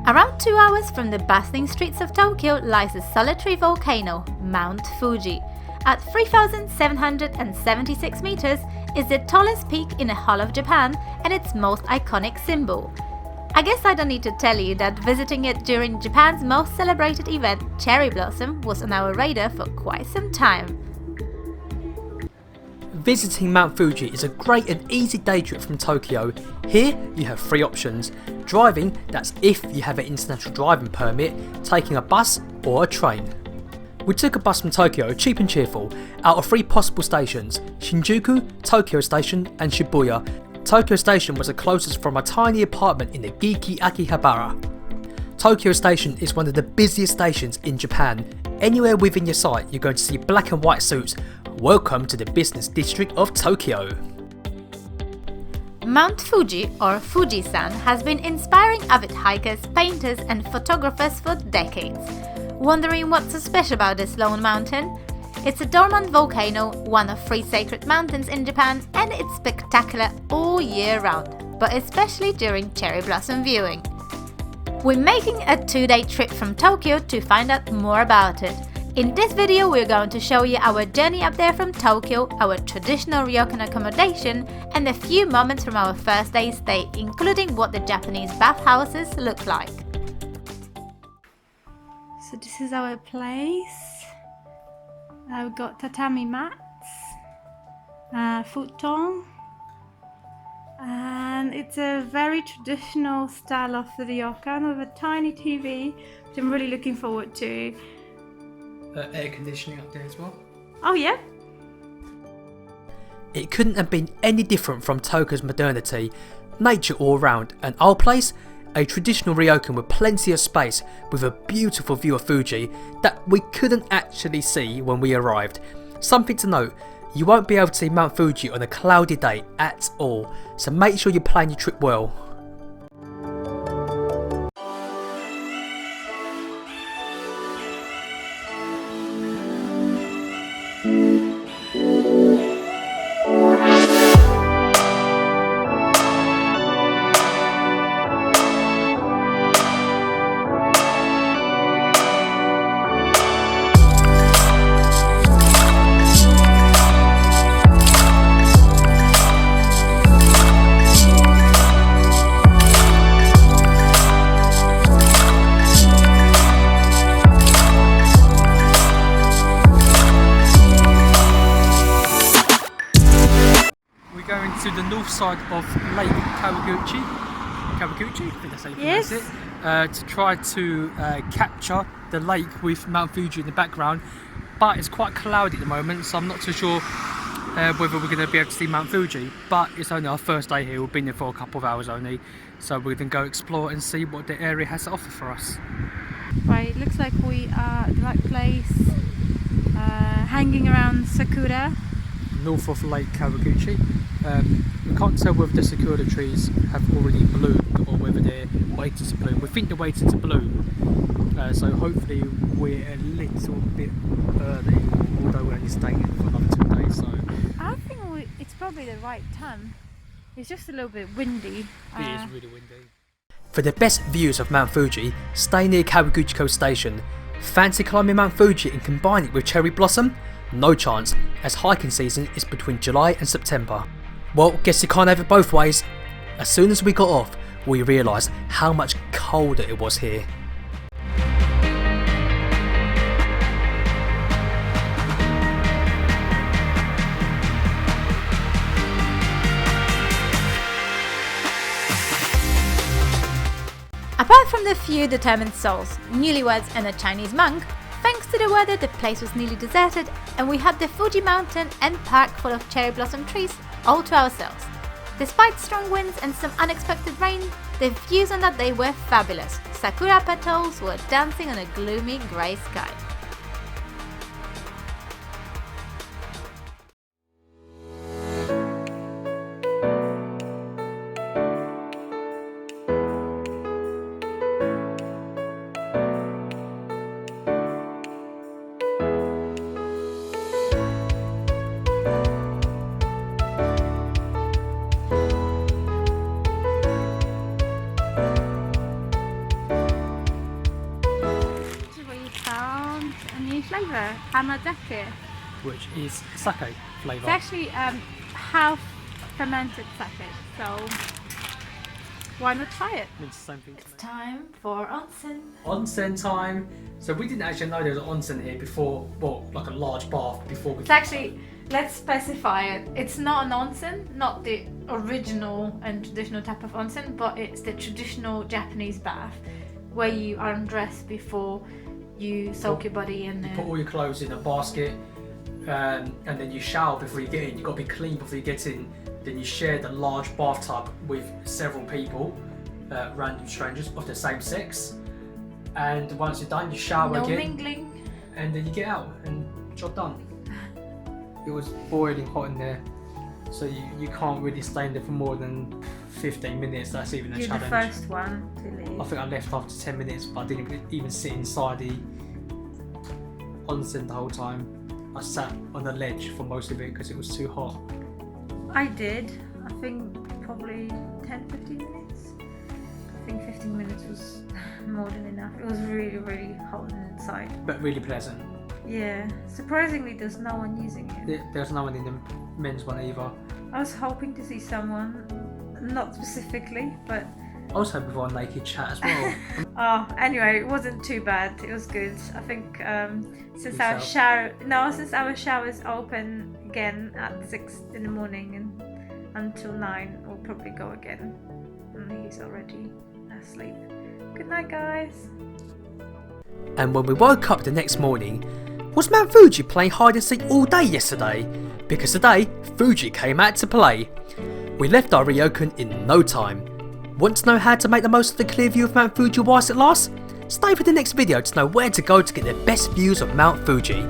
Around 2 hours from the bustling streets of Tokyo lies a solitary volcano, Mount Fuji. At 3,776 meters, is the tallest peak in the whole of Japan and its most iconic symbol. I guess I don't need to tell you that visiting it during Japan's most celebrated event, Cherry Blossom, was on our radar for quite some time. Visiting Mount Fuji is a great and easy day trip from Tokyo. Here you have 3 options. Driving, that's if you have an international driving permit, taking a bus or a train. We took a bus from Tokyo, cheap and cheerful, out of 3 possible stations: Shinjuku, Tokyo Station and Shibuya. Tokyo Station was the closest from a tiny apartment in the Giki Akihabara. Tokyo Station is one of the busiest stations in Japan. Anywhere within your sight you're going to see black and white suits. Welcome to the business district of Tokyo. Mount Fuji, or Fuji-san, has been inspiring avid hikers, painters and photographers for decades. Wondering what's so special about this lone mountain? It's a dormant volcano, one of 3 sacred mountains in Japan, and it's spectacular all year round, but especially during cherry blossom viewing. We're making a 2-day trip from Tokyo to find out more about it. In this video we're going to show you our journey up there from Tokyo, our traditional Ryokan accommodation, and a few moments from our first day's stay, including what the Japanese bathhouses look like. So this is our place. I've got tatami mats, futon, and it's a very traditional style of the Ryokan with a tiny TV, which I'm really looking forward to. Air conditioning up there as well. Oh yeah? It couldn't have been any different from Tokyo's modernity. Nature all around, and our place, a traditional Ryokan with plenty of space with a beautiful view of Fuji that we couldn't actually see when we arrived. Something to note, you won't be able to see Mount Fuji on a cloudy day at all, so make sure you plan your trip well. To the north side of Lake Kawaguchi, I think that's how you pronounce it, to try to capture the lake with Mount Fuji in the background, but it's quite cloudy at the moment, so I'm not too sure whether we're going to be able to see Mount Fuji, but it's only our first day here. We've been there for a couple of hours only, so we're going to go explore and see what the area has to offer for us. Right, it looks like we are at the right place, hanging around sakura. North of Lake Kawaguchi. We can't tell whether the sakura trees have already bloomed or whether they're waiting to bloom. We think they're waiting to bloom, so hopefully we're a little bit early, although we're only staying for another 2 days. So I think it's probably the right time. It's just a little bit windy. It is really windy. For the best views of Mount Fuji, stay near Kawaguchiko Station. Fancy climbing Mount Fuji and combine it with cherry blossom? No chance, as hiking season is between July and September. Well, guess you can't have it both ways. As soon as we got off, we realised how much colder it was here. Apart from the few determined souls, newlyweds and a Chinese monk, thanks to the weather the place was nearly deserted and we had the Fuji mountain and park full of cherry blossom trees all to ourselves. Despite strong winds and some unexpected rain, the views on that day were fabulous. Sakura petals were dancing on a gloomy grey sky. flavour, Amadake. which is sake flavour. It's actually half fermented sake, so why not try it? Means the same thing to It's me. time for onsen. Onsen time. So we didn't actually know there was an onsen here before, well, like a large bath before we. It's actually, let's specify it. It's not an onsen, not the original and traditional type of onsen, but it's the traditional Japanese bath where you are undressed before you soak your body in You there. put all your clothes in a basket, and then you shower before you get in. You've got to be clean before you get in. Then you share the large bathtub with several people, random strangers of the same sex. And once you're done, you shower No again, mingling. and then you get out, and job done. It was boiling hot in there, so you can't really stay in there for more than 15 minutes. That's even a You're challenge. the first one to leave. I think I left after 10 minutes, but I didn't even sit inside the onsen the whole time. I sat on the ledge for most of it because it was too hot. I did. I think probably 10-15 minutes. I think 15 minutes was more than enough. It was really, really hot inside. But really pleasant. Yeah. Surprisingly, there's no one using it. There's no one in the men's one either. I was hoping to see someone, not specifically, but I was hoping for a naked chat as well. anyway, it wasn't too bad. It was good. I think since Yourself? our showers open again at 6 in the morning and until 9, we'll probably go again. And he's already asleep. Good night, guys. And when we woke up the next morning, was Mount Fuji playing hide and seek all day yesterday? Because today, Fuji came out to play. We left our Ryokan in no time. Want to know how to make the most of the clear view of Mount Fuji whilst it lasts? Stay for the next video to know where to go to get the best views of Mount Fuji.